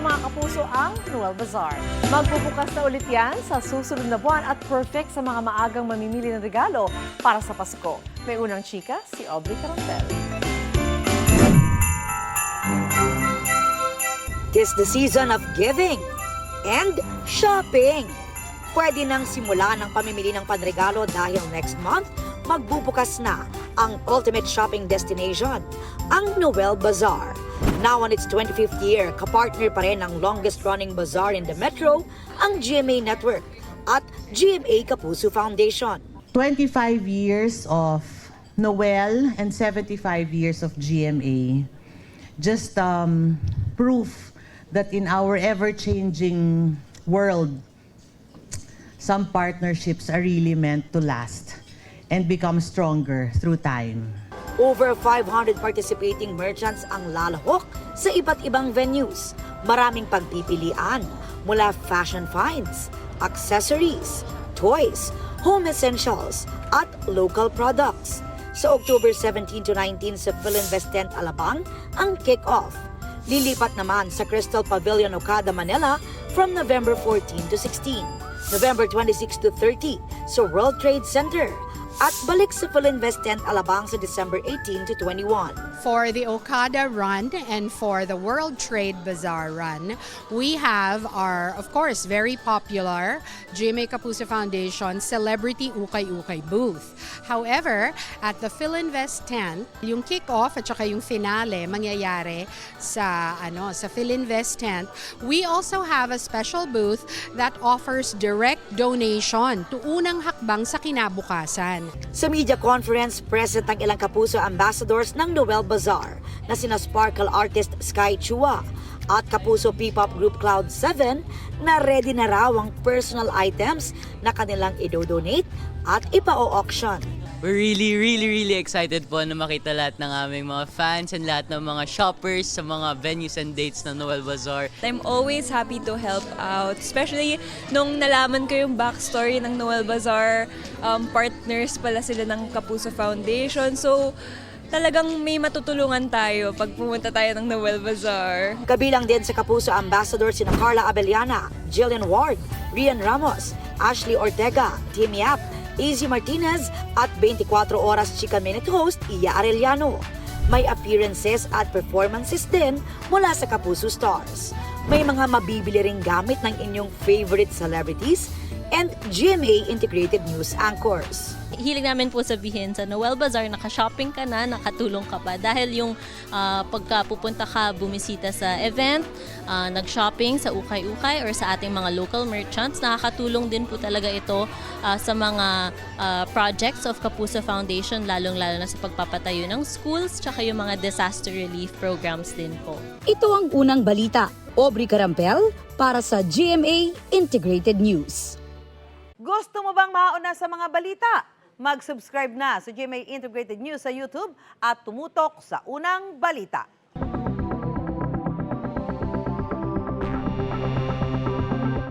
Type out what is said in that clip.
mga kapuso ang Noel Bazaar. Magbubukas na ulit yan sa susunod na buwan at perfect sa mga maagang mamimili ng regalo para sa Pasko. May unang chika, si Aubrey Carontel. Tis the season of giving and shopping. Pwede nang simulan ang pamimili ng panregalo dahil next month, magbubukas na ang ultimate shopping destination, ang Noel Bazaar. Now on its 25th year, kapartner pa rin ang longest-running bazaar in the metro, ang GMA Network at GMA Kapuso Foundation. 25 years of Noel and 75 years of GMA. Just proof that in our ever-changing world, some partnerships are really meant to last and become stronger through time. Over 500 participating merchants ang lalahok sa iba't ibang venues. Maraming pagpipilian mula fashion finds, accessories, toys, home essentials, at local products. Sa October 17 to 19 sa Philinvest Tent Alabang ang kick-off. Lilipat naman sa Crystal Pavilion Okada, Manila from November 14 to 16, November 26 to 30 sa World Trade Center, at balik sa Philinvest Tent Alabang sa December 18 to 21. For the Okada run and for the World Trade Bazaar run, we have our, of course, very popular GMA Kapuso Foundation Celebrity Ukay-Ukay booth. However, at the Philinvest tent, yung kick-off at saka yung finale mangyayari sa Philinvest tent. We also have a special booth that offers direct donation to unang hakbang sa kinabukasan. Sa media conference, present ang ilang Kapuso ambassadors ng Noel Bazaar na sina sparkle artist Sky Chua at Kapuso P-pop group Cloud7 na ready na raw ang personal items na kanilang i-donate at ipa-auction. We're really excited po na makita lahat ng aming mga fans and lahat ng mga shoppers sa mga venues and dates ng Noel Bazaar. I'm always happy to help out, especially nung nalaman ko yung backstory ng Noel Bazaar. Partners pala sila ng Kapuso Foundation. So, talagang may matutulungan tayo pag pumunta tayo ng Noel Bazaar. Kabilang din sa Kapuso ambassador sina Carla Abellana, Jillian Ward, Rian Ramos, Ashley Ortega, Tim Yap, Izzy Martinez at 24 Oras Chika Minute host Iya Arellano. May appearances at performances din mula sa Kapuso Stars. May mga mabibili ring gamit ng inyong favorite celebrities and GMA integrated news anchors. Hilig namin po sabihin sa Noel Bazaar, naka-shopping ka na, nakatulong ka pa. Dahil yung pagka pupunta ka, bumisita sa event, nag-shopping sa ukay-ukay or sa ating mga local merchants, nakakatulong din po talaga ito sa mga projects of Kapuso Foundation, lalong-lalo na sa pagpapatayo ng schools, tsaka yung mga disaster relief programs din po. Ito ang unang balita. Aubrey Carampel para sa GMA Integrated News. Gusto mo bang mauna sa mga balita? Mag-subscribe na sa GMA Integrated News sa YouTube at tumutok sa unang balita.